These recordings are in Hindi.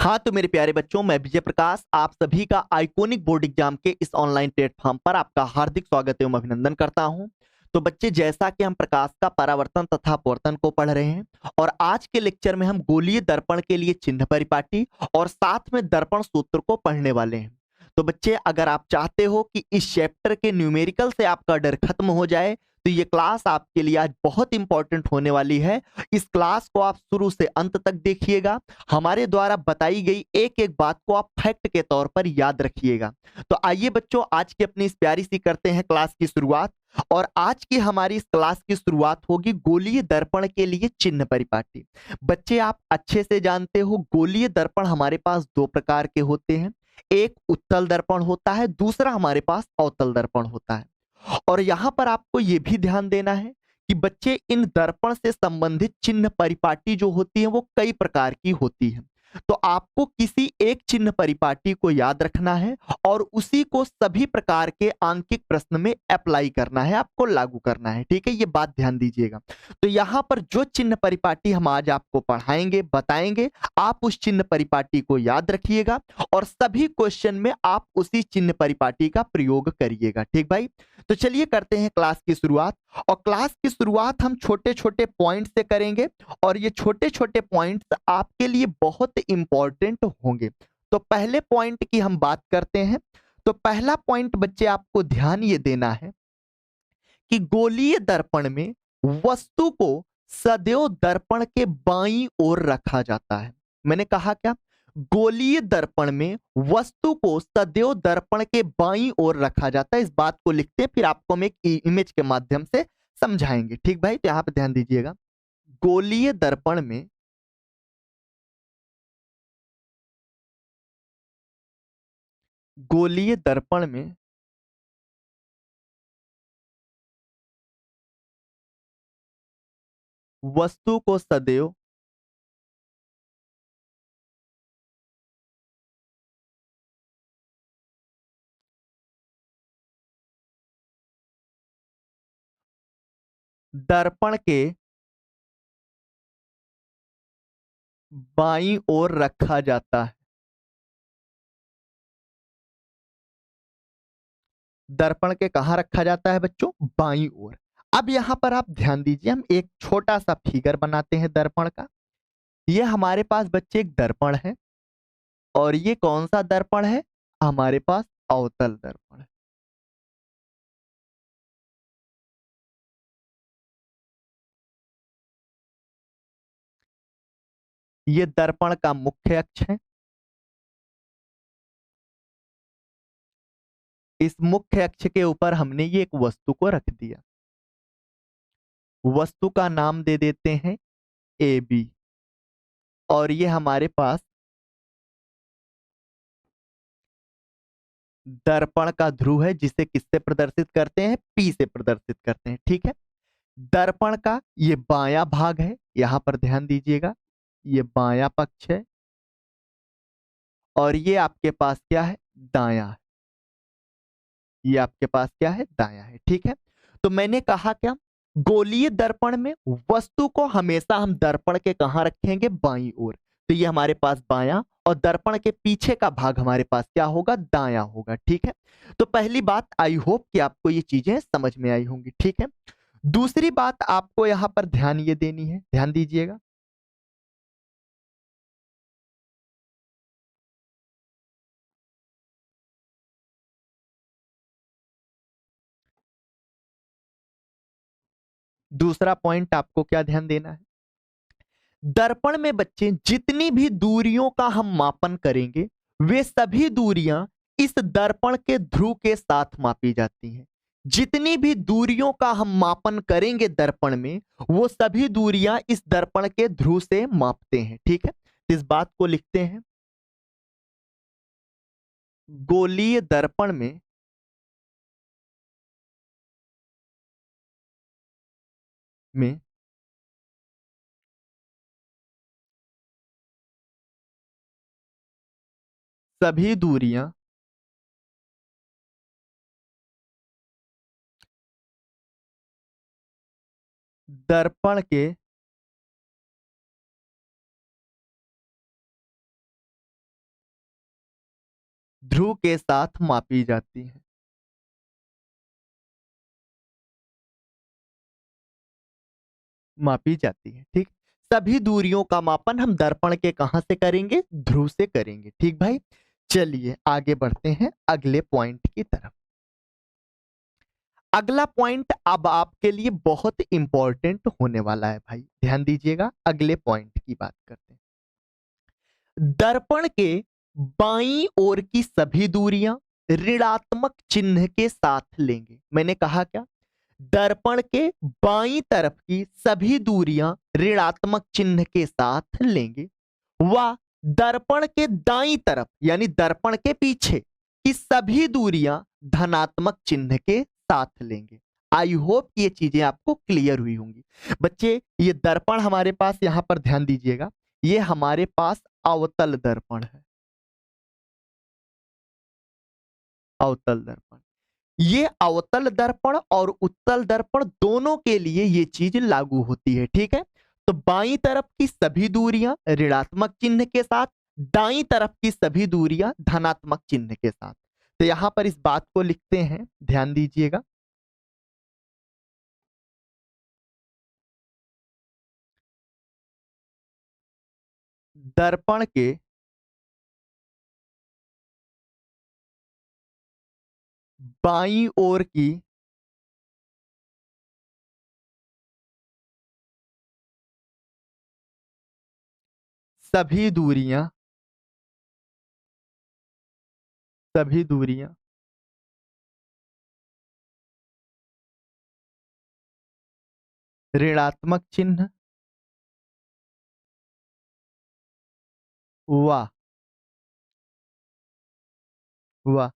हाँ, तो मेरे प्यारे बच्चों, मैं विजय प्रकाश आप सभी का आइकॉनिक बोर्ड एग्जाम के इस ऑनलाइन प्लेटफॉर्म पर आपका हार्दिक स्वागत एवं अभिनंदन करता हूं। तो बच्चे, जैसा कि हम प्रकाश का परावर्तन तथा अपवर्तन को पढ़ रहे हैं और आज के लेक्चर में हम गोलीय दर्पण के लिए चिन्ह परिपाटी और साथ में दर्पण सूत्र को पढ़ने वाले हैं। तो बच्चे, अगर आप चाहते हो कि इस चैप्टर के न्यूमेरिकल से आपका डर खत्म हो जाए तो ये क्लास आपके लिए आज बहुत इंपॉर्टेंट होने वाली है। इस क्लास को आप शुरू से अंत तक देखिएगा। हमारे द्वारा बताई गई एक एक बात को आप फैक्ट के तौर पर याद रखिएगा। तो आइए बच्चों, आज की अपनी इस प्यारी सी करते हैं क्लास की शुरुआत। और आज की हमारी इस क्लास की शुरुआत होगी गोलीय दर्पण के लिए चिन्ह परिपाटी। बच्चे, आप अच्छे से जानते हो गोलीय दर्पण हमारे पास दो प्रकार के होते हैं। एक उत्तल दर्पण होता है, दूसरा हमारे पास अवतल दर्पण होता है। और यहां पर आपको यह भी ध्यान देना है कि बच्चे, इन दर्पण से संबंधित चिन्ह परिपाटी जो होती है वो कई प्रकार की होती है। तो आपको किसी एक चिन्ह परिपाटी को याद रखना है और उसी को सभी प्रकार के आंकिक प्रश्न में अप्लाई करना है, आपको लागू करना है। ठीक है, ये बात ध्यान दीजिएगा। तो यहां पर जो चिन्ह परिपाटी हम आज आपको पढ़ाएंगे, बताएंगे, आप उस चिन्ह परिपाटी को याद रखिएगा और सभी क्वेश्चन में आप उसी चिन्ह परिपाटी का प्रयोग करिएगा। ठीक भाई, तो चलिए करते हैं क्लास की शुरुआत। और क्लास की शुरुआत हम छोटे छोटे पॉइंट से करेंगे और ये छोटे छोटे पॉइंट्स आपके लिए बहुत इंपॉर्टेंट होंगे। तो पहले पॉइंट की हम बात करते हैं। तो पहला पॉइंट बच्चे, आपको ध्यान ये देना है कि गोलीय दर्पण में वस्तु को सदैव दर्पण के बाईं ओर रखा जाता है। मैंने कहा क्या? गोलीय दर्पण में वस्तु को सदैव दर्पण के बाईं ओर रखा जाता है। इस बात को लिखते हैं, फिर आपको हम एक इमेज के माध्यम से समझाएंगे। ठीक भाई, तो यहां पे ध्यान दीजिएगा। गोलीय दर्पण में गोलीय दर्पण में वस्तु को सदैव दर्पण के बाईं ओर रखा जाता है। दर्पण के कहां रखा जाता है बच्चों? बाईं ओर। अब यहां पर आप ध्यान दीजिए, हम एक छोटा सा फिगर बनाते हैं दर्पण का। ये हमारे पास बच्चे एक दर्पण है और ये कौन सा दर्पण है? हमारे पास अवतल दर्पण है। ये दर्पण का मुख्य अक्ष है। इस मुख्य अक्ष के ऊपर हमने ये एक वस्तु को रख दिया। वस्तु का नाम दे देते हैं ए बी। और ये हमारे पास दर्पण का ध्रुव है, जिसे किससे प्रदर्शित करते हैं? पी से प्रदर्शित करते हैं। ठीक है, दर्पण का ये बायां भाग है, यहां पर ध्यान दीजिएगा, ये बायां पक्ष है। और ये आपके पास क्या है? दायां है। ये आपके पास क्या है? दायां है। ठीक है, तो मैंने कहा क्या? गोलीय दर्पण में वस्तु को हमेशा हम दर्पण के कहां रखेंगे? बाईं ओर। तो ये हमारे पास बायां, और दर्पण के पीछे का भाग हमारे पास क्या होगा? दायां होगा। ठीक है, तो पहली बात, आई होप कि आपको ये चीजें समझ में आई होंगी। ठीक है, दूसरी बात आपको यहां पर ध्यान ये देनी है, ध्यान दीजिएगा। दूसरा पॉइंट आपको क्या ध्यान देना है? दर्पण में बच्चे जितनी भी दूरियों का हम मापन करेंगे, वे सभी दूरियां इस दर्पण के ध्रुव के साथ मापी जाती हैं। जितनी भी दूरियों का हम मापन करेंगे दर्पण में, वो सभी दूरियां इस दर्पण के ध्रुव से मापते हैं। ठीक है, इस बात को लिखते हैं। गोलीय दर्पण में सभी दूरियां दर्पण के ध्रुव के साथ मापी जाती है। मापी जाती है, ठीक। सभी दूरियों का मापन हम दर्पण के कहां से करेंगे? ध्रुव से करेंगे, ठीक भाई। चलिए आगे बढ़ते हैं अगले पॉइंट की तरफ। अगला पॉइंट अब आपके लिए बहुत इंपॉर्टेंट होने वाला है भाई, ध्यान दीजिएगा। अगले पॉइंट की बात करते हैं। दर्पण के बाईं ओर की सभी दूरियां ऋणात्मक चिन्ह के साथ लेंगे। मैंने कहा क्या? दर्पण के बाईं तरफ की सभी दूरियां ऋणात्मक चिन्ह के साथ लेंगे व दर्पण के दाईं तरफ यानी दर्पण के पीछे की सभी दूरियां धनात्मक चिन्ह के साथ लेंगे। आई होप ये चीजें आपको क्लियर हुई होंगी। बच्चे ये दर्पण हमारे पास यहां पर ध्यान दीजिएगा, ये हमारे पास अवतल दर्पण है। अवतल दर्पण, ये अवतल दर्पण और उत्तल दर्पण दोनों के लिए ये चीज लागू होती है, ठीक है। तो बाईं तरफ की सभी दूरियां ऋणात्मक चिन्ह के साथ, दाईं तरफ की सभी दूरियां धनात्मक चिन्ह के साथ। तो यहां पर इस बात को लिखते हैं, ध्यान दीजिएगा। दर्पण के बाईं ओर की सभी दूरियां सभी दूरियां ऋणात्मक चिन्ह व व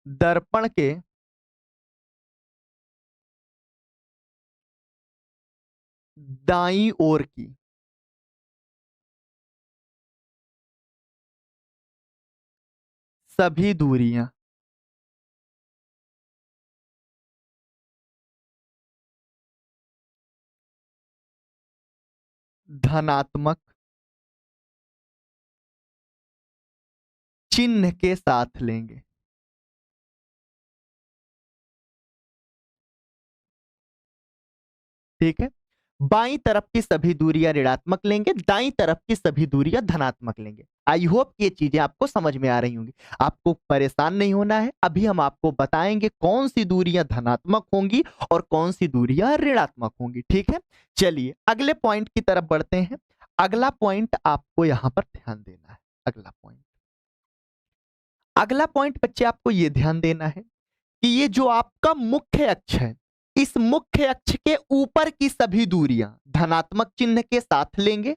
दर्पण के दाईं ओर की सभी दूरियां धनात्मक चिन्ह के साथ लेंगे। ठीक है, बाईं तरफ की सभी दूरियां ऋणात्मक लेंगे, दाईं तरफ की सभी दूरियां धनात्मक लेंगे। आई होप ये चीजें आपको समझ में आ रही होंगी। आपको परेशान नहीं होना है, अभी हम आपको बताएंगे कौन सी दूरियां धनात्मक होंगी और कौन सी दूरियां ऋणात्मक होंगी, ठीक है। चलिए अगले पॉइंट की तरफ बढ़ते हैं। अगला पॉइंट आपको यहां पर ध्यान देना है। अगला पॉइंट बच्चे आपको यह ध्यान देना है कि ये जो आपका मुख्य अक्ष है, इस मुख्य अक्ष के ऊपर की सभी दूरियां धनात्मक चिन्ह के साथ लेंगे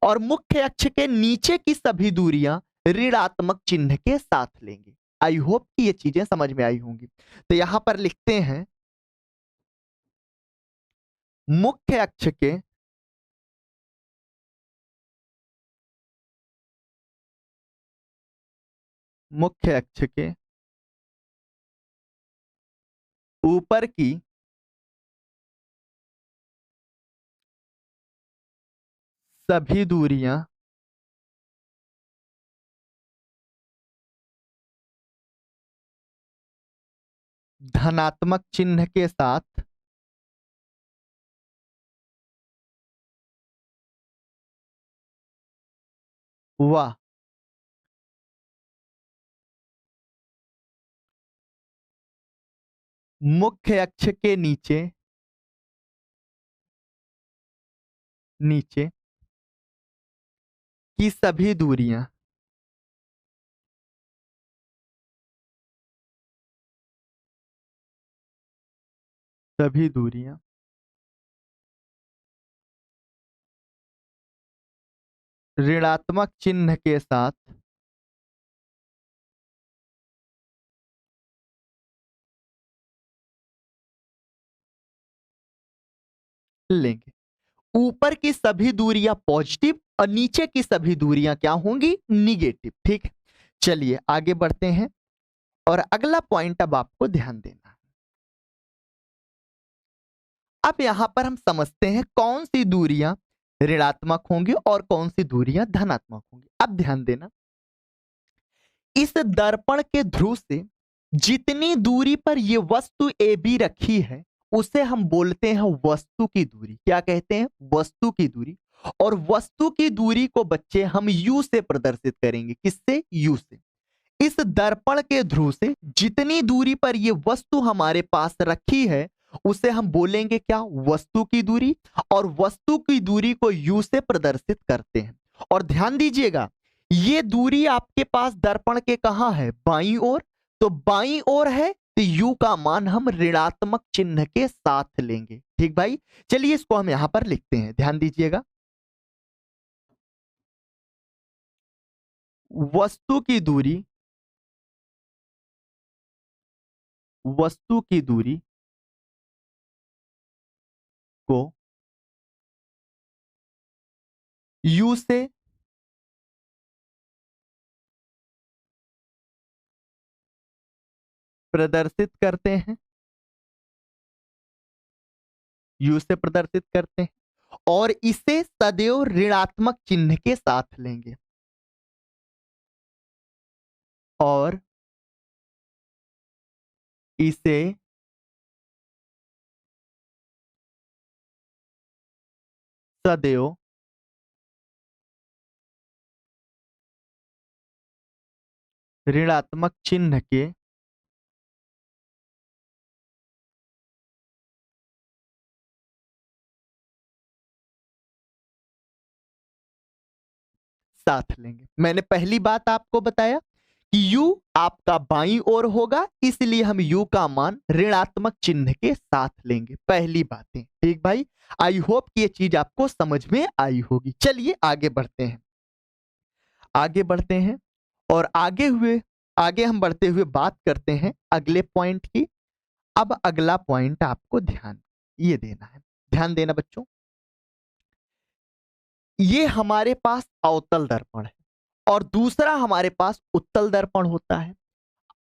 और मुख्य अक्ष के नीचे की सभी दूरियां ऋणात्मक चिन्ह के साथ लेंगे। आई होप कि ये चीजें समझ में आई होंगी। तो यहां पर लिखते हैं, मुख्य अक्ष के मुख्य अक्ष के ऊपर की सभी दूरियां धनात्मक चिन्ह के साथ व मुख्य अक्ष के नीचे नीचे की सभी दूरियां ऋणात्मक चिन्ह के साथ लेंगे। ऊपर की सभी दूरियां पॉजिटिव और नीचे की सभी दूरियां क्या होंगी? निगेटिव, ठीक है। चलिए आगे बढ़ते हैं और अगला पॉइंट अब आपको ध्यान देना है। अब यहां पर हम समझते हैं कौन सी दूरियां ऋणात्मक होंगी और कौन सी दूरियां धनात्मक होंगी। अब ध्यान देना, इस दर्पण के ध्रुव से जितनी दूरी पर ये वस्तु ए बी रखी है उसे हम बोलते हैं वस्तु की दूरी। क्या कहते हैं? वस्तु की दूरी। और वस्तु की दूरी को बच्चे हम यू से प्रदर्शित करेंगे। किससे? यू से। इस दर्पण के ध्रुव से जितनी दूरी पर ये वस्तु हमारे पास रखी है उसे हम बोलेंगे क्या? वस्तु की दूरी। और वस्तु की दूरी को यू से प्रदर्शित करते हैं। और ध्यान दीजिएगा, ये दूरी आपके पास दर्पण के कहां है? बाईं ओर। तो बाईं ओर है तो यू का मान हम ऋणात्मक चिन्ह के साथ लेंगे। ठीक भाई, चलिए इसको हम यहां पर लिखते हैं, ध्यान दीजिएगा। वस्तु की दूरी, वस्तु की दूरी को यू से प्रदर्शित करते हैं, यू से प्रदर्शित करते हैं और इसे सदैव ऋणात्मक चिन्ह के साथ लेंगे। और इसे सदैव ऋणात्मक चिन्ह के साथ लेंगे। मैंने पहली बात आपको बताया कि u आपका बाईं ओर होगा, इसलिए हम u का मान ऋणात्मक चिन्ह के साथ लेंगे। पहली बातें, ठीक भाई। आई होप कि ये चीज आपको समझ में आई होगी। चलिए आगे बढ़ते हैं, आगे बढ़ते हैं और आगे हम बढ़ते हुए बात करते हैं अगले पॉइंट की। अब अगला पॉइंट आपको ध्यान ये देना है, ध्यान देना बच्चों। ये हमारे पास अवतल दर्पण है और दूसरा हमारे पास उत्तल दर्पण होता है।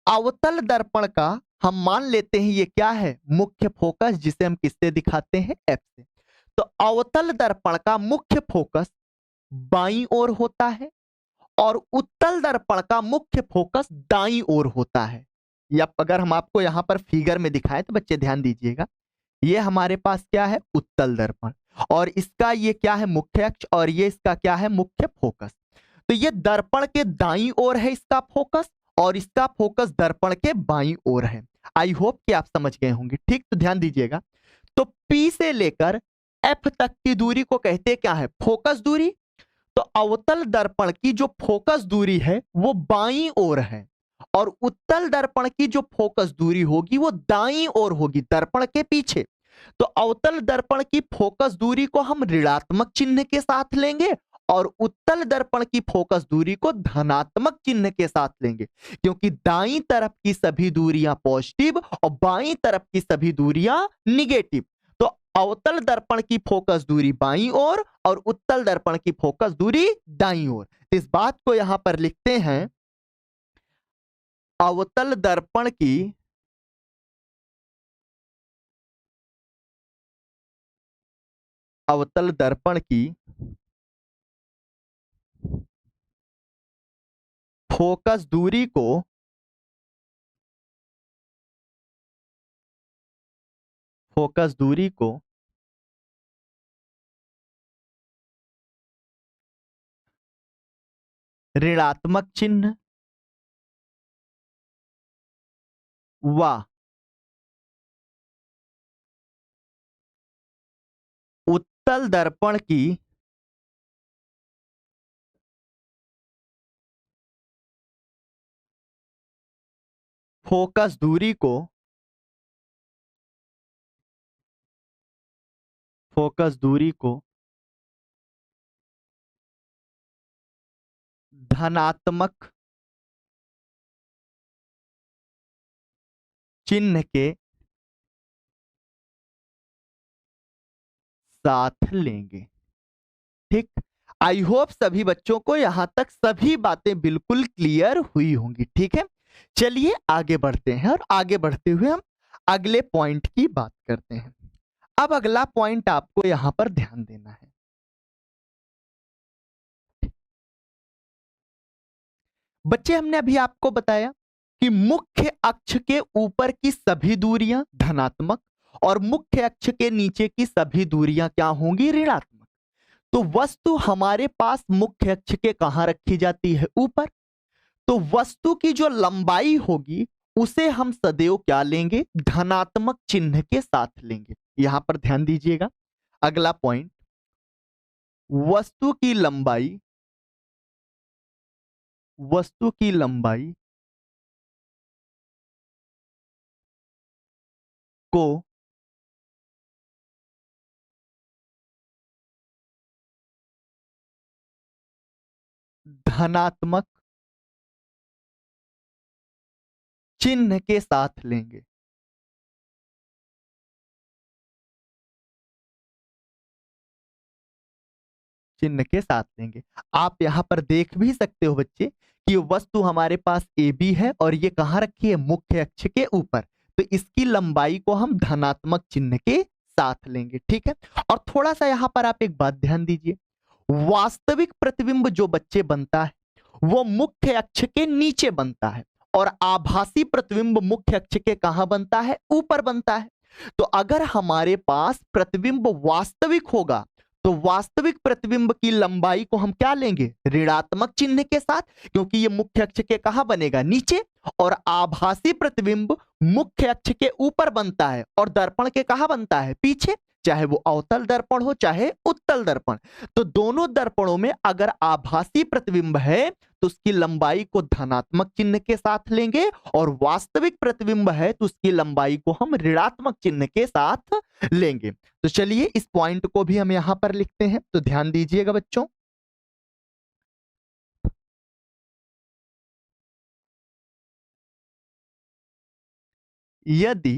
अवतल दर्पण का हम मान लेते हैं ये क्या है? मुख्य फोकस, जिसे हम किससे दिखाते हैं? एफ से। तो अवतल दर्पण का मुख्य फोकस बाईं ओर होता है और उत्तल दर्पण का मुख्य फोकस दाईं ओर होता है। या अगर हम आपको यहां पर फिगर में दिखाएं तो बच्चे ध्यान दीजिएगा, ये हमारे पास क्या है? उत्तल दर्पण। और इसका ये क्या है? मुख्य अक्ष। और ये इसका क्या है? मुख्य फोकस। तो ये दर्पण के दाईं ओर है इसका फोकस और इसका फोकस दर्पण के बाईं ओर है। आई होप कि आप समझ गए होंगे। ठीक, तो ध्यान दीजिएगा। तो P से लेकर F तक की दूरी को कहते हैं क्या है? फोकस दूरी। तो अवतल दर्पण की जो फोकस दूरी है वो बाईं ओर है और उत्तल दर्पण की जो फोकस दूरी होगी वो दाईं ओर होगी, दर्पण के पीछे। तो अवतल दर्पण की फोकस दूरी को हम ऋणात्मक चिन्ह के साथ लेंगे और उत्तल दर्पण की फोकस दूरी को धनात्मक चिन्ह के साथ लेंगे, क्योंकि दाईं तरफ की सभी दूरियां पॉजिटिव और बाईं तरफ की सभी दूरियां निगेटिव। तो अवतल दर्पण की फोकस दूरी बाईं ओर और उत्तल दर्पण की फोकस दूरी दाईं ओर। इस बात को यहां पर लिखते हैं, अवतल दर्पण की अवतल दर्पण की फोकस दूरी को ऋणात्मक चिन्ह व उत्तल दर्पण की फोकस दूरी को धनात्मक चिन्ह के साथ लेंगे। ठीक, आई होप सभी बच्चों को यहां तक सभी बातें बिल्कुल क्लियर हुई होंगी। ठीक है, चलिए आगे बढ़ते हैं और आगे बढ़ते हुए हम अगले पॉइंट की बात करते हैं। अब अगला पॉइंट आपको यहां पर ध्यान देना है। बच्चे हमने अभी आपको बताया कि मुख्य अक्ष के ऊपर की सभी दूरियां धनात्मक और मुख्य अक्ष के नीचे की सभी दूरियां क्या होंगी, ऋणात्मक। तो वस्तु हमारे पास मुख्य अक्ष के कहां रखी जाती है, ऊपर। तो वस्तु की जो लंबाई होगी उसे हम सदैव क्या लेंगे, धनात्मक चिन्ह के साथ लेंगे। यहां पर ध्यान दीजिएगा, अगला पॉइंट, वस्तु की लंबाई, वस्तु की लंबाई को धनात्मक चिन्ह के साथ लेंगे। चिन्ह के साथ लेंगे। आप यहां पर देख भी सकते हो बच्चे कि वस्तु हमारे पास ए बी है और ये कहां रखी है, मुख्य अक्ष के ऊपर। तो इसकी लंबाई को हम धनात्मक चिन्ह के साथ लेंगे, ठीक है। और थोड़ा सा यहां पर आप एक बात ध्यान दीजिए, वास्तविक प्रतिबिंब जो बच्चे बनता है वो मुख्य अक्ष के नीचे बनता है और आभासी प्रतिबिंब मुख्य अक्ष के कहां बनता है, ऊपर बनता है। तो अगर हमारे पास प्रतिबिंब वास्तविक होगा तो वास्तविक प्रतिबिंब की लंबाई को हम क्या लेंगे, ऋणात्मक चिन्ह के साथ, क्योंकि ये मुख्य अक्ष के कहां बनेगा, नीचे। और आभासी प्रतिबिंब मुख्य अक्ष के ऊपर बनता है और दर्पण के कहां बनता है, पीछे, चाहे वो अवतल दर्पण हो चाहे उत्तल दर्पण। तो दोनों दर्पणों में अगर आभासी प्रतिबिंब है तो उसकी लंबाई को धनात्मक चिन्ह के साथ लेंगे और वास्तविक प्रतिबिंब है तो उसकी लंबाई को हम ऋणात्मक चिन्ह के साथ लेंगे। तो चलिए इस पॉइंट को भी हम यहां पर लिखते हैं, तो ध्यान दीजिएगा बच्चों। यदि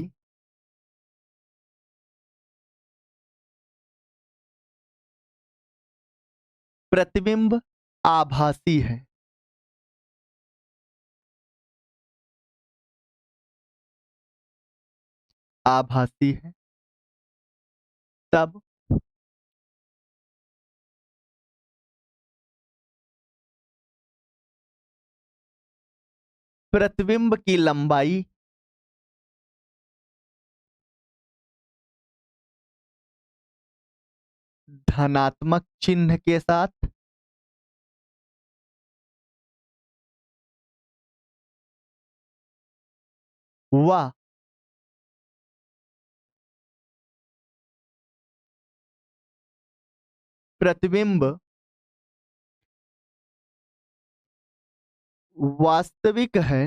प्रतिबिंब आभासी है, आभासी है, तब प्रतिबिंब की लंबाई धनात्मक चिन्ह के साथ व प्रतिबिंब वास्तविक है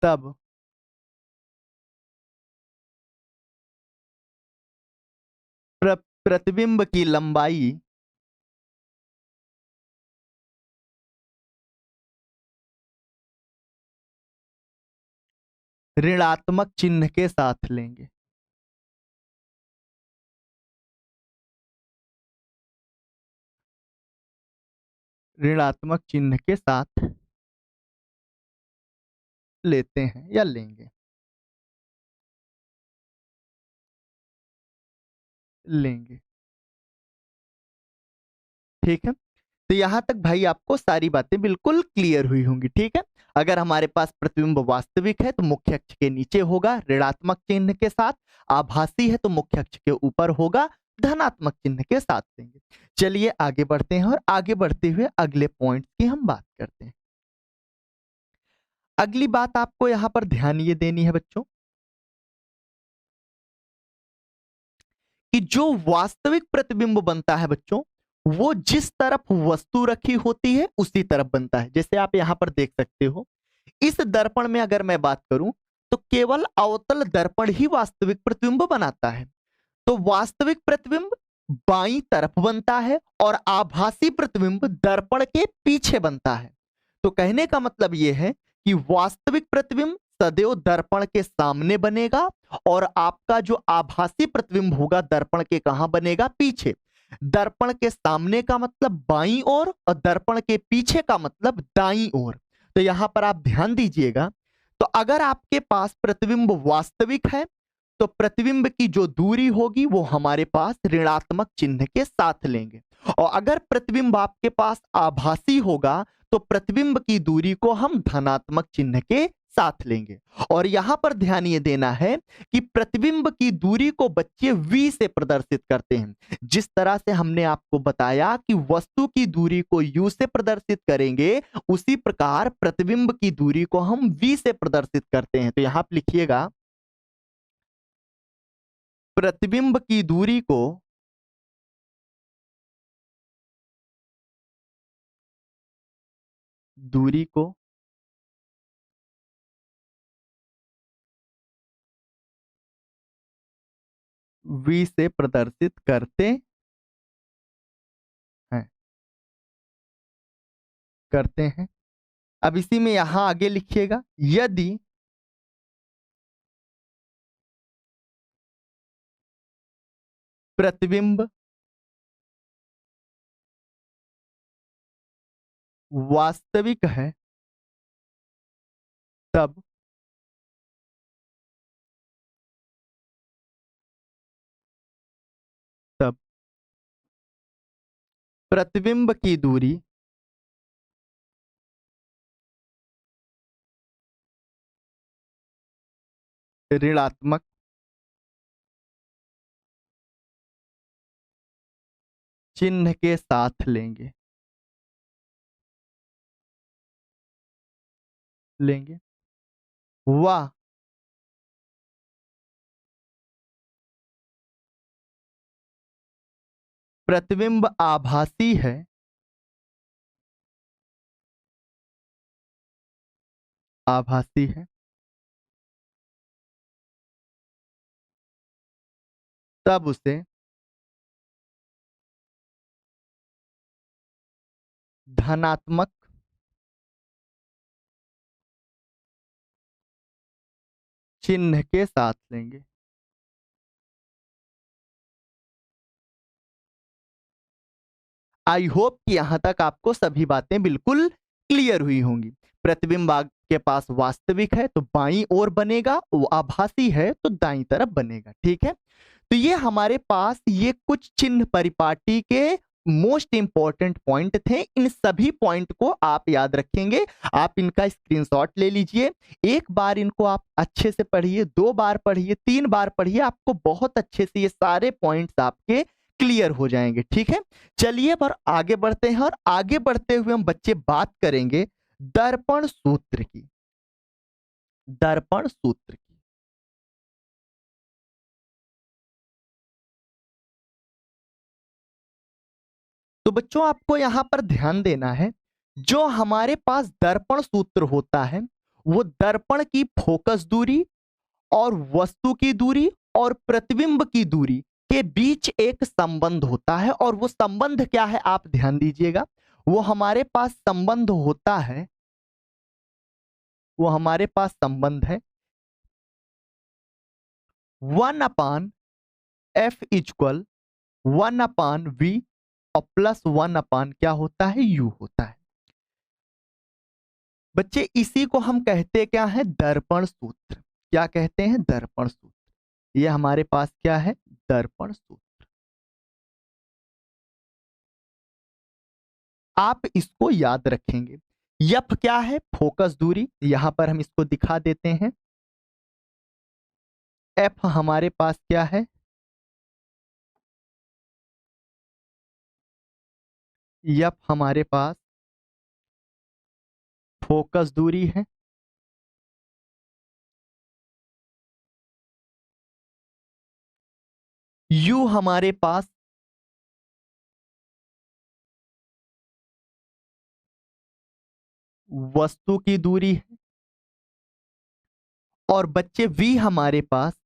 तब प्रतिबिंब की लंबाई ऋणात्मक चिन्ह के साथ लेंगे। ऋणात्मक चिन्ह के साथ लेते हैं या लेंगे, लेंगे, ठीक है। तो यहां तक भाई आपको सारी बातें बिल्कुल क्लियर हुई होंगी, ठीक है। अगर हमारे पास प्रतिबिंब वास्तविक है तो मुख्य अक्ष के नीचे होगा ऋणात्मक चिन्ह के साथ, आभासी है तो मुख्य अक्ष के ऊपर होगा धनात्मक चिन्ह के साथ लेंगे। चलिए आगे बढ़ते हैं और आगे बढ़ते हुए अगले पॉइंट की हम बात करते हैं। अगली बात आपको यहां पर ध्यान ये देनी है बच्चों कि जो वास्तविक प्रतिबिंब बनता है बच्चों वो जिस तरफ वस्तु रखी होती है उसी तरफ बनता है। जैसे आप यहां पर देख सकते हो, इस दर्पण में अगर मैं बात करूं तो केवल अवतल दर्पण ही वास्तविक प्रतिबिंब बनाता है। तो वास्तविक प्रतिबिंब बाईं तरफ बनता है और आभासी प्रतिबिंब दर्पण के पीछे बनता है। तो कहने का मतलब यह है कि वास्तविक प्रतिबिंब सदैव दर्पण के सामने बनेगा और आपका जो आभासी प्रतिबिंब होगा दर्पण के कहां बनेगा, पीछे। दर्पण के सामने का मतलब बाईं ओर और दर्पण के पीछे का मतलब दाईं ओर। तो यहां पर आप ध्यान दीजिएगा, तो अगर आपके पास प्रतिबिंब वास्तविक है तो प्रतिबिंब की जो दूरी होगी वो हमारे पास ऋणात्मक चिन्ह के साथ लेंगे। और अगर प्रतिबिंब आपके पास आभासी होगा तो प्रतिबिंब की दूरी को हम धनात्मक चिन्ह के साथ लेंगे। और यहां पर ध्यान ये देना है कि प्रतिबिंब की दूरी को बच्चे v से प्रदर्शित करते हैं। जिस तरह से हमने आपको बताया कि वस्तु की दूरी को u से प्रदर्शित करेंगे, उसी प्रकार प्रतिबिंब की दूरी को हम v से प्रदर्शित करते हैं। तो यहां पर लिखिएगा, प्रतिबिंब की दूरी को v से प्रदर्शित हैं करते हैं। अब इसी में यहां आगे लिखिएगा, यदि प्रतिबिंब वास्तविक है तब प्रतिबिंब की दूरी ऋणात्मक चिन्ह के साथ लेंगे। वह प्रतिबिंब आभासी है तब उसे धनात्मक चिन्ह के साथ लेंगे। आई होप कि यहां तक आपको सभी बातें बिल्कुल क्लियर हुई होंगी। प्रतिबिंब आपके पास वास्तविक है तो बाईं ओर बनेगा, वो आभासी है तो दाईं तरफ बनेगा। ठीक है, तो ये हमारे पास ये कुछ चिन्ह परिपाटी के मोस्ट इंपॉर्टेंट पॉइंट थे। इन सभी पॉइंट को आप याद रखेंगे। आप इनका स्क्रीनशॉट ले लीजिए, एक बार इनको आप अच्छे से पढ़िए, 2 बार पढ़िए, 3 बार पढ़िए, आपको बहुत अच्छे से ये सारे पॉइंट्स आपके क्लियर हो जाएंगे। ठीक है, चलिए पर आगे बढ़ते हैं, और आगे बढ़ते हुए हम बच्चे बात करेंगे दर्पण सूत्र की। तो बच्चों आपको यहां पर ध्यान देना है, जो हमारे पास दर्पण सूत्र होता है वो दर्पण की फोकस दूरी और वस्तु की दूरी और प्रतिबिंब की दूरी के बीच एक संबंध होता है। और वो संबंध क्या है आप ध्यान दीजिएगा, वो हमारे पास संबंध होता है, वो हमारे पास संबंध है 1/f=1/v और +1 क्या होता है, u होता है। बच्चे इसी को हम कहते क्या है, दर्पण सूत्र। क्या कहते हैं, दर्पण सूत्र। ये हमारे पास क्या है, दर्पण सूत्र। आप इसको याद रखेंगे। यफ क्या है, फोकस दूरी, यहां पर हम इसको दिखा देते हैं। एफ हमारे पास क्या है, यफ हमारे पास फोकस दूरी है। यू हमारे पास वस्तु की दूरी है। और बच्चे वी हमारे पास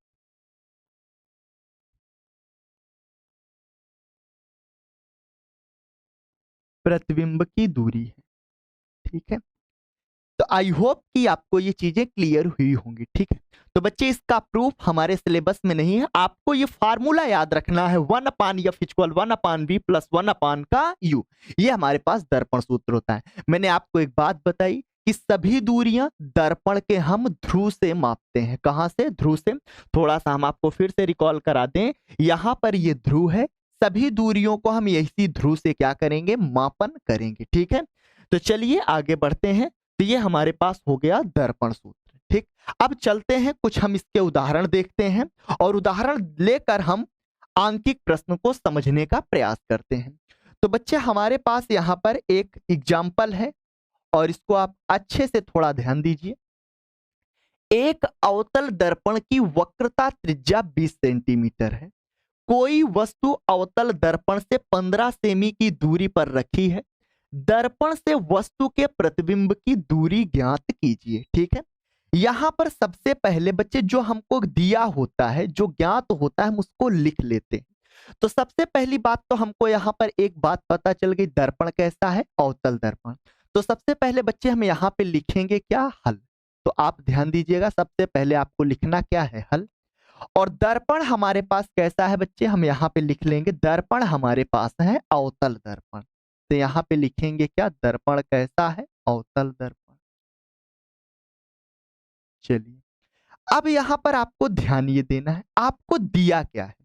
प्रतिबिंब की दूरी है। ठीक है, तो आई होप कि आपको ये चीजें क्लियर हुई होंगी। ठीक है, तो बच्चे इसका प्रूफ हमारे सिलेबस में नहीं है, आपको ये फार्मूला याद रखना है 1/f=1/v + 1 का u। ये हमारे पास दर्पण सूत्र होता है। मैंने आपको एक बात बताई कि सभी दूरियां दर्पण के हम ध्रुव से मापते हैं। कहां से? ध्रुव से। थोड़ा सा हम आपको फिर से रिकॉल करा दें, यहां पर ये ध्रुव है, सभी दूरियों को हम इसी ध्रुव से क्या करेंगे? मापन करेंगे। ठीक है, तो चलिए आगे बढ़ते हैं। तो ये हमारे पास हो गया दर्पण सूत्र। ठीक, अब चलते हैं, कुछ हम इसके उदाहरण देखते हैं और उदाहरण लेकर हम आंकिक प्रश्न को समझने का प्रयास करते हैं। तो बच्चे हमारे पास यहाँ पर एक एग्जाम्पल है और इसको आप अच्छे से थोड़ा ध्यान दीजिए। एक अवतल दर्पण की वक्रता त्रिज्या 20 सेंटीमीटर है। कोई वस्तु अवतल दर्पण से 15 सेमी की दूरी पर रखी है। दर्पण से वस्तु के प्रतिबिंब की दूरी ज्ञात कीजिए। ठीक है, यहां पर सबसे पहले बच्चे जो हमको दिया होता है, जो ज्ञात होता है, हम उसको लिख लेते हैं। तो सबसे पहली बात तो हमको यहाँ पर एक बात पता चल गई, दर्पण कैसा है? अवतल दर्पण। तो सबसे पहले बच्चे हम यहाँ पे लिखेंगे क्या? हल। तो आप ध्यान दीजिएगा, सबसे पहले आपको लिखना क्या है? हल। और दर्पण हमारे पास कैसा है बच्चे? हम यहाँ पे लिख लेंगे दर्पण हमारे पास है अवतल दर्पण। तो यहाँ पे लिखेंगे क्या? दर्पण कैसा है? अवतल दर्पण। चलिए, अब यहाँ पर आपको ध्यान ये देना है, आपको दिया क्या है?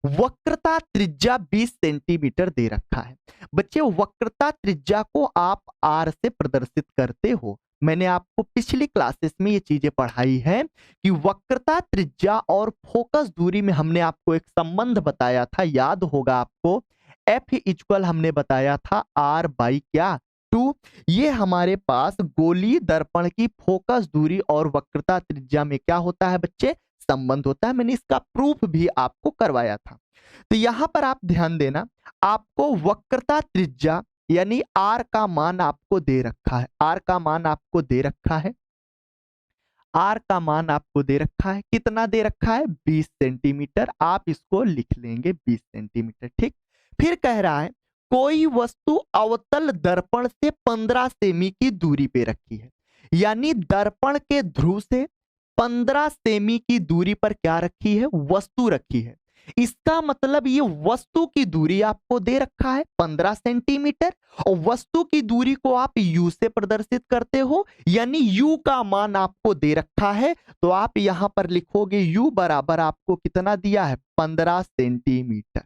वक्रता त्रिज्या 20 सेंटीमीटर दे रखा है। बच्चे वक्रता त्रिज्या को आप आर से प्रदर्शित करते हो। मैंने आपको पिछली क्लासेस में ये चीजें पढ़ाई है कि वक्रता त्रिज्या और फोकस दूरी में हमने आपको एक संबंध बताया था, याद होगा आपको। एफ इक्वल हमने बताया था आर बाई क्या? 2। ये हमारे पास गोलीय दर्पण की फोकस दूरी और वक्रता त्रिज्या में क्या होता है बच्चे? संबंध होता है। मैंने इसका प्रूफ भी आपको करवाया था। तो यहां पर आप ध्यान देना, आपको वक्रता त्रिज्या यानी आर का मान आपको दे रखा है। आर का मान आपको दे रखा है। आर का मान आपको दे रखा है। कितना दे रखा है? 20 सेंटीमीटर। आप इसको लिख लेंगे 20 सेंटीमीटर। ठीक, फिर कह रहा है कोई वस्तु अवतल दर्पण से 15 सेमी की दूरी पे रखी है। यानी दर्पण के ध्रुव से 15 सेमी की दूरी पर क्या रखी है? वस्तु रखी है। इसका मतलब ये वस्तु की दूरी आपको दे रखा है 15 सेंटीमीटर और वस्तु की दूरी को आप यू से प्रदर्शित करते हो, यानी यू का मान आपको दे रखा है। तो आप यहां पर लिखोगे यू बराबर आपको कितना दिया है? 15 सेंटीमीटर।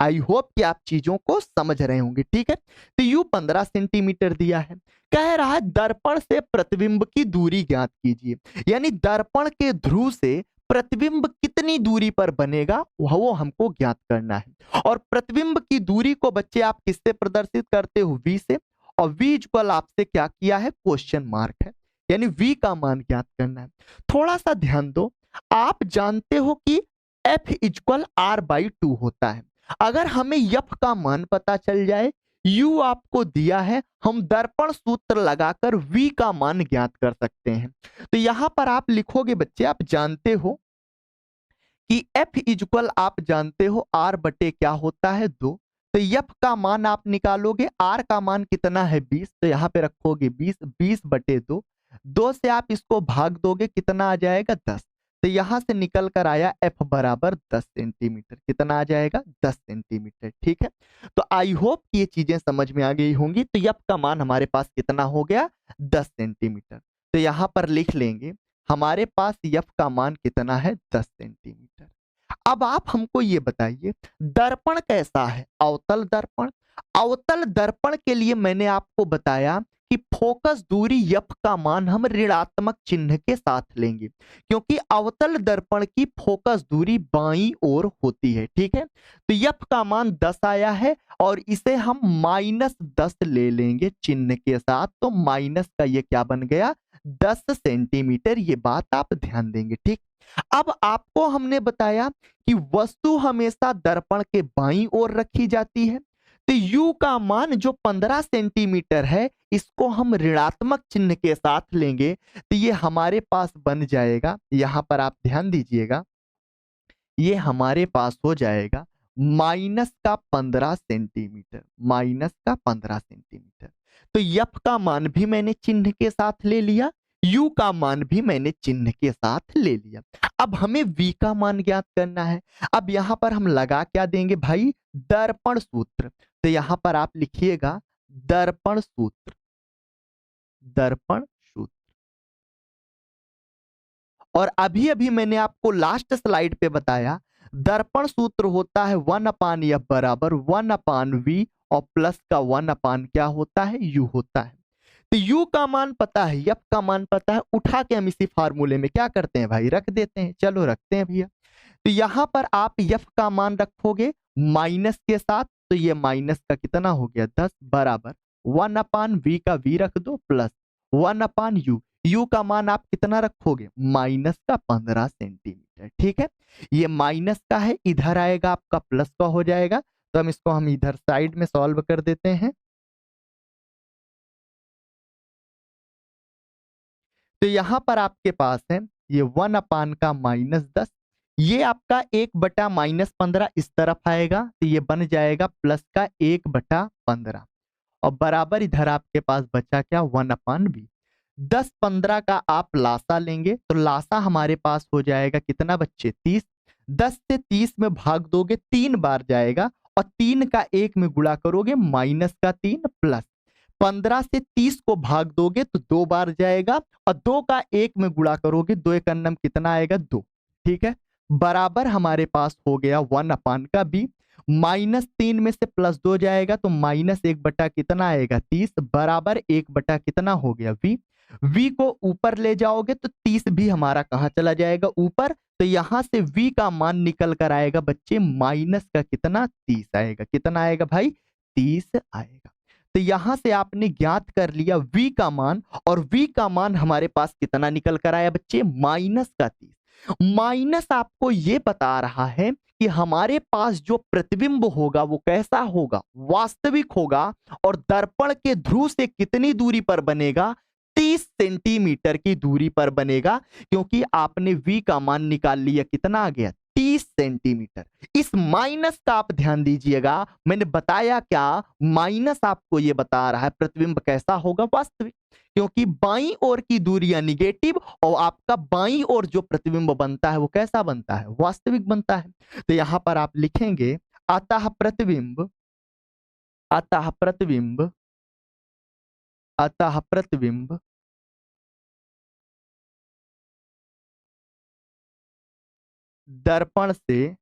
आई होप कि आप चीजों को समझ रहे होंगे। ठीक है, तो यू 15 सेंटीमीटर दिया है। कह रहा है दर्पण से प्रतिबिंब की दूरी ज्ञात कीजिए, यानी दर्पण के ध्रुव से प्रतिबिंब कितनी दूरी पर बनेगा वो हमको ज्ञात करना है। और प्रतिबिंब की दूरी को बच्चे आप किससे प्रदर्शित करते हो? वी से। और वी इक्वल आपसे क्या किया है? क्वेश्चन मार्क है, यानी वी का मान ज्ञात करना है। थोड़ा सा ध्यान दो, आप जानते हो कि एफ इक्वल आर बाई 2 होता है। अगर हमें यफ का मान पता चल जाए, यू आपको दिया है, हम दर्पण सूत्र लगाकर वी का मान ज्ञात कर सकते हैं। तो यहां पर आप लिखोगे बच्चे, आप जानते हो कि एफ इक्वल आप जानते हो आर बटे क्या होता है? 2। तो यफ का मान आप निकालोगे, आर का मान कितना है? 20। तो यहां पे रखोगे 20, 20 बटे 2। 2 से आप इसको भाग दोगे, कितना आ जाएगा? 10। तो यहां से निकल कर आया एफ बराबर 10 सेंटीमीटर। कितना आ जाएगा? 10 सेंटीमीटर। ठीक है, तो आई होप कि ये चीजें समझ में आ गई होंगी। तो यफ का मान हमारे पास कितना हो गया? 10 सेंटीमीटर। तो यहां पर लिख लेंगे हमारे पास यफ का मान कितना है? 10 सेंटीमीटर। अब आप हमको ये बताइए दर्पण कैसा है? अवतल दर्पण। अवतल दर्पण के लिए मैंने आपको बताया कि फोकस दूरी यफ का मान हम ऋणात्मक चिन्ह के साथ लेंगे, क्योंकि अवतल दर्पण की फोकस दूरी बाईं ओर होती है। ठीक है, तो यफ का मान 10 आया है और इसे हम -10 ले लेंगे चिन्ह के साथ। तो माइनस का ये क्या बन गया? 10 सेंटीमीटर। ये बात आप ध्यान देंगे। ठीक, अब आपको हमने बताया कि वस्तु हमेशा दर्पण के बाईं ओर रखी जाती है। तो u का मान जो 15 सेंटीमीटर है, इसको हम ऋणात्मक चिन्ह के साथ लेंगे। तो ये हमारे पास बन जाएगा, यहां पर आप ध्यान दीजिएगा, ये हमारे पास हो जाएगा -15 सेंटीमीटर। -15 सेंटीमीटर। तो यफ का मान भी मैंने चिन्ह के साथ ले लिया, यू का मान भी मैंने चिन्ह के साथ ले लिया। अब हमें वी का मान ज्ञात करना है। अब यहां पर हम लगा क्या देंगे भाई? दर्पण सूत्र। तो यहां पर आप लिखिएगा दर्पण सूत्र। दर्पण और अभी अभी मैंने आपको लास्ट स्लाइड पे बताया दर्पण सूत्र होता है 1/f बराबर 1/v और प्लस का 1 क्या होता है, u होता है। तो u का मान पता है, f का मान पता है, उठा के हम इसी फार्मूले में क्या करते हैं भाई, रख देते हैं। चलो रखते हैं भैया। तो यहां पर आप f का मान रखोगे माइनस के साथ, तो ये माइनस का कितना हो गया 10 बराबर 1/v का v रख दो प्लस 1/u। u का मान आप कितना रखोगे, माइनस का 15 सेंटीमीटर। ठीक है, ये माइनस का है, इधर आएगा आपका प्लस का हो जाएगा। तो हम इधर साइड में सॉल्व कर देते हैं। तो यहां पर आपके पास है ये 1 का -10, ये आपका 1/-15 इस तरफ आएगा, तो ये बन जाएगा प्लस का 1/15 और बराबर इधर आपके पास बचा क्या 1/v। 10-15 का आप लासा लेंगे तो लासा हमारे पास हो जाएगा कितना बच्चे 30। 10 से 30 में भाग दोगे 3 बार जाएगा और 3 का 1 में गुणा करोगे माइनस का 3 प्लस 15 से 30 को भाग दोगे तो 2 बार जाएगा और 2 का 1 में गुणा करोगे 2 एक अन्नम कितना आएगा 2। ठीक है, बराबर हमारे पास हो गया 1 का b। -3 में से +2 जाएगा तो -1 बटा कितना आएगा 30 बराबर 1 बटा कितना हो गया v। v को ऊपर ले जाओगे तो 30 भी हमारा कहां चला जाएगा ऊपर, तो यहां से v का मान निकल कर आएगा बच्चे माइनस का कितना 30 आएगा। कितना आएगा भाई 30 आएगा। तो यहां से आपने ज्ञात कर लिया v का मान, और v का मान हमारे पास कितना निकल कर आया बच्चे माइनस का 30। माइनस आपको ये बता रहा है कि हमारे पास जो प्रतिबिंब होगा वो कैसा होगा, वास्तविक होगा, और दर्पण के ध्रुव से कितनी दूरी पर बनेगा, 30 सेंटीमीटर की दूरी पर बनेगा, क्योंकि आपने v का मान निकाल लिया कितना आ गया 30 सेंटीमीटर। इस माइनस का आप ध्यान दीजिएगा, मैंने बताया क्या, माइनस आपको यह बता रहा है प्रतिबिंब कैसा होगा, वास्तविक, क्योंकि बाईं ओर की दूरियां निगेटिव और आपका बाईं ओर जो प्रतिबिंब बनता है वो कैसा बनता है, वास्तविक बनता है। तो यहां पर आप लिखेंगे अतः प्रतिबिंब, अतः प्रतिबिंब, अतः प्रतिबिंब दर्पण से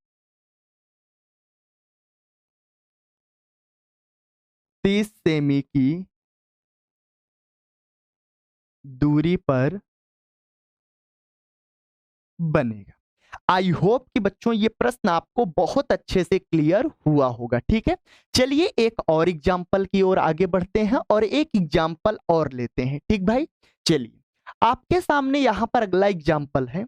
30 सेमी की दूरी पर बनेगा। आई होप कि बच्चों ये प्रश्न आपको बहुत अच्छे से क्लियर हुआ होगा। ठीक है, चलिए एक और एग्जाम्पल की ओर आगे बढ़ते हैं और एक एग्जाम्पल और लेते हैं। ठीक भाई, चलिए आपके सामने यहां पर अगला एग्जाम्पल है,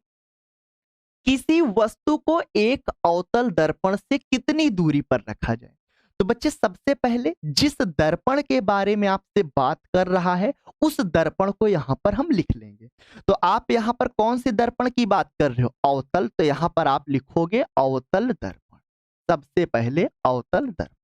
किसी वस्तु को एक अवतल दर्पण से कितनी दूरी पर रखा जाए। तो बच्चे सबसे पहले जिस दर्पण के बारे में आपसे बात कर रहा है उस दर्पण को यहां पर हम लिख लेंगे। तो आप यहां पर कौन से दर्पण की बात कर रहे हो, अवतल, तो यहां पर आप लिखोगे अवतल दर्पण। सबसे पहले अवतल दर्पण।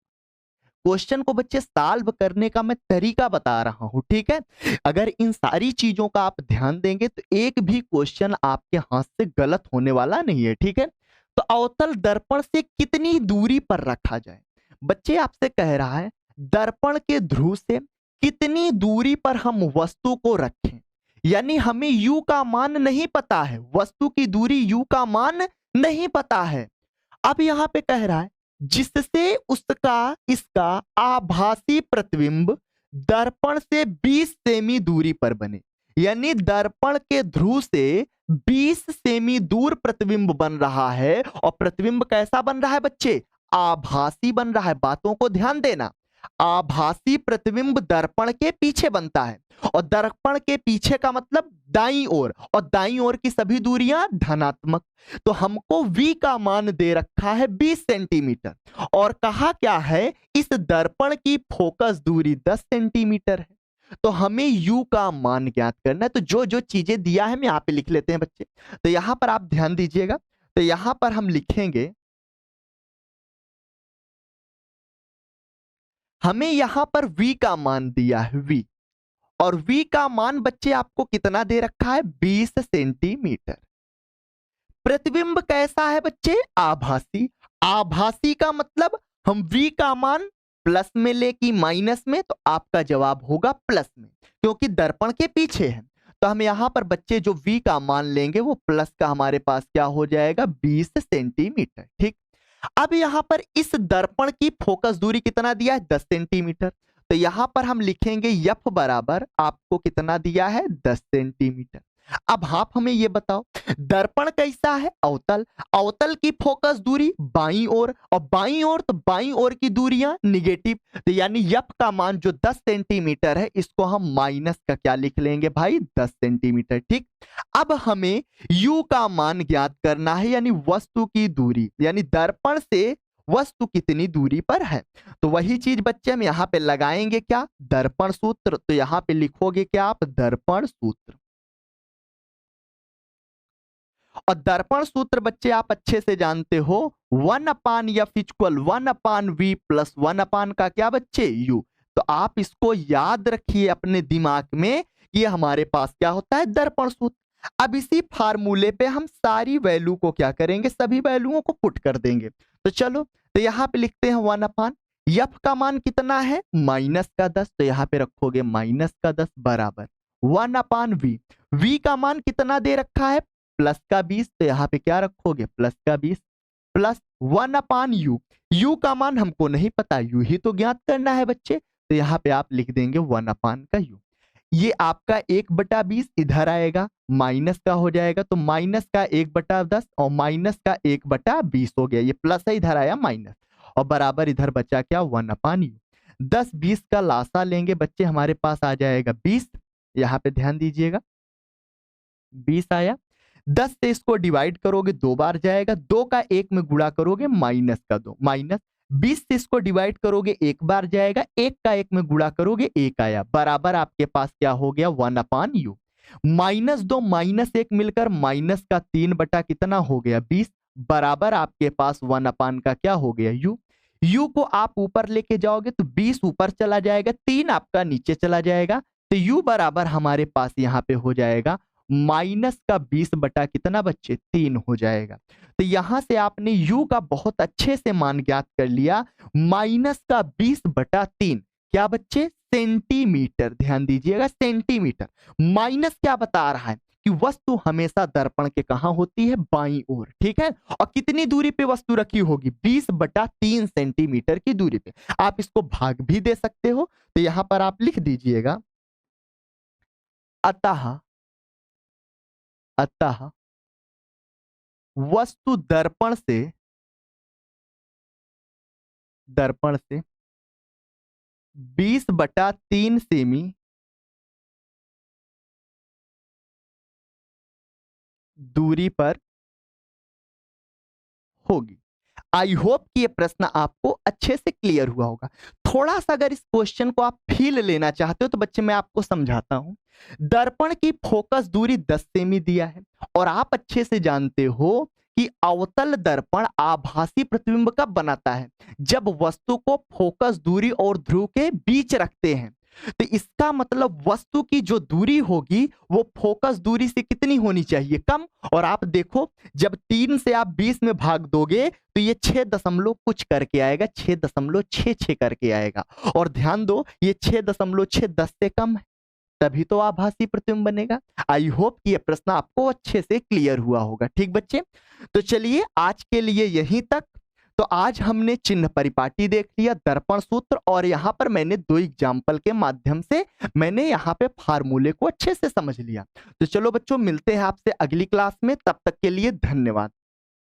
क्वेश्चन को बच्चे सॉल्व करने का मैं तरीका बता रहा हूं। ठीक है, अगर इन सारी चीजों का आप ध्यान देंगे तो एक भी क्वेश्चन आपके हाथ से गलत होने वाला नहीं है। ठीक है, तो अवतल दर्पण से कितनी दूरी पर रखा जाए, बच्चे आपसे कह रहा है दर्पण के ध्रुव से कितनी दूरी पर हम वस्तु को रखें, यानी हमें u का मान नहीं पता है, वस्तु की दूरी u का मान नहीं पता है। अब यहां पे कह रहा है जिससे उसका इसका आभासी प्रतिबिंब दर्पण से 20 सेमी दूरी पर बने, यानी दर्पण के ध्रुव से 20 सेमी दूर प्रतिबिंब बन रहा है। और प्रतिबिंब कैसा बन रहा है बच्चे, आभासी बन रहा है। बातों को ध्यान देना, आभासी प्रतिबिंब दर्पण के पीछे बनता है, और दर्पण के पीछे का मतलब दाईं ओर, और दाईं ओर की सभी दूरियां धनात्मक। तो हमको v का मान दे रखा है 20 सेंटीमीटर, और कहा क्या है इस दर्पण की फोकस दूरी 10 सेंटीमीटर है। तो हमें u का मान ज्ञात करना है। तो जो जो चीजें दिया है हम यहाँ पे लिख लेते हैं बच्चे। तो यहां पर आप ध्यान दीजिएगा, तो यहां पर हम लिखेंगे, हमें यहां पर v का मान दिया है v, और v का मान बच्चे आपको कितना दे रखा है 20 सेंटीमीटर। प्रतिबिंब कैसा है बच्चे, आभासी। आभासी का मतलब हम v का मान प्लस में ले कि माइनस में, तो आपका जवाब होगा प्लस में, क्योंकि दर्पण के पीछे है। तो हम यहाँ पर बच्चे जो v का मान लेंगे वो प्लस का हमारे पास क्या हो जाएगा 20 सेंटीमीटर। ठीक, अब यहाँ पर इस दर्पण की फोकस दूरी कितना दिया है 10 सेंटीमीटर। तो यहाँ पर हम लिखेंगे यफ बराबर आपको कितना दिया है 10 सेंटीमीटर। अब आप हमें ये बताओ दर्पण कैसा है अवतल, अवतल की फोकस दूरी बाईं ओर और बाईं ओर, तो बाईं ओर की दूरियां निगेटिव, तो यानी यफ का मान जो 10 सेंटीमीटर है इसको हम माइनस का क्या लिख लेंगे भाई 10 सेंटीमीटर। ठीक, अब हमें u का मान ज्ञात करना है यानी वस्तु की दूरी, यानी दर्पण से वस्तु कितनी दूरी पर है। तो वही चीज बच्चे हम यहाँ पे लगाएंगे क्या दर्पण सूत्र, तो यहाँ पे लिखोगे क्या आप दर्पण सूत्र। और दर्पण सूत्र बच्चे आप अच्छे से जानते हो 1/f इक्वल 1/v प्लस 1 का क्या बच्चे u। तो आप इसको याद रखिए अपने दिमाग में कि ये हमारे पास क्या होता है दर्पण सूत्र। अब इसी फार्मूले पे हम सारी वैल्यू को क्या करेंगे सभी वैल्यूओं को पुट कर देंगे। तो चलो तो यहाँ पे लिखते हैं 1/, यफ का मान कितना है माइनस का 10, तो यहाँ पे रखोगे माइनस का 10 बराबर 1/v, v का मान कितना दे रखा है प्लस का 20, तो यहाँ पे क्या रखोगे प्लस का 20 प्लस 1/u, u का मान हमको नहीं पता, u ही तो ज्ञात करना है बच्चे, तो यहाँ पे आप लिख देंगे 1 का u। ये आपका 1/20 इधर आएगा माइनस का हो जाएगा, तो माइनस का 1/10 और माइनस का 1/20 हो गया, ये प्लस है इधर आया माइनस और बराबर इधर बचा क्या 1/u। 10-20 का लासा लेंगे बच्चे हमारे पास आ जाएगा 20, यहाँ पे ध्यान दीजिएगा 20 आया। 10 से इसको डिवाइड करोगे 2 बार जाएगा, 2 का 1 में गुणा करोगे माइनस का 2 माइनस, 20 से इसको डिवाइड करोगे 1 बार जाएगा, 1 का 1 में गुणा करोगे 1 आया, बराबर आपके पास क्या हो गया 1/u। -2 -1 मिलकर माइनस का 3 बटा कितना हो गया 20, बराबर आपके पास 1 का क्या हो गया u। u को आप ऊपर लेके जाओगे तो 20 ऊपर चला जाएगा, 3 आपका नीचे चला जाएगा, तो u बराबर हमारे पास यहाँ पे हो जाएगा माइनस का 20 बटा कितना बच्चे 3 हो जाएगा। तो यहां से आपने u का बहुत अच्छे से मान ज्ञात कर लिया, माइनस का 20/3 क्या बच्चे सेंटीमीटर। ध्यान दीजिएगा सेंटीमीटर। माइनस क्या बता रहा है कि वस्तु हमेशा दर्पण के कहां होती है बाईं ओर, ठीक है, और कितनी दूरी पे वस्तु रखी होगी 20/3 सेंटीमीटर की दूरी पे। आप इसको भाग भी दे सकते हो, तो यहां पर आप लिख दीजिएगा अतः वस्तु दर्पण से 20/3 सेमी दूरी पर होगी। आई होप कि ये प्रश्न आपको अच्छे से क्लियर हुआ होगा। थोड़ा सा अगर इस क्वेश्चन को आप फील लेना चाहते हो तो बच्चे मैं आपको समझाता हूं। दर्पण की फोकस दूरी 10 सेमी दिया है और आप अच्छे से जानते हो कि अवतल दर्पण आभासी प्रतिबिंब कब बनाता है जब वस्तु को फोकस दूरी और ध्रुव के बीच रखते हैं। तो इसका मतलब वस्तु की जो दूरी होगी वो फोकस दूरी से कितनी होनी चाहिए कम। और आप देखो जब 3 से आप 20 में भाग दोगे तो ये 6 दशमलव कुछ करके आएगा, 6.66 करके आएगा। और ध्यान दो ये 6.6 10 से कम है, तभी तो आभासी प्रतिबिंब बनेगा। आई होप कि ये प्रश्न आपको अच्छे से क्लियर हुआ होगा। ठीक बच्चे, तो चलिए आज के लिए यहीं तक। तो आज हमने चिन्ह परिपाटी देख लिया, दर्पण सूत्र, और यहाँ पर मैंने 2 एग्जाम्पल के माध्यम से मैंने यहाँ पे फार्मूले को अच्छे से समझ लिया। तो चलो बच्चों मिलते हैं आपसे अगली क्लास में, तब तक के लिए धन्यवाद।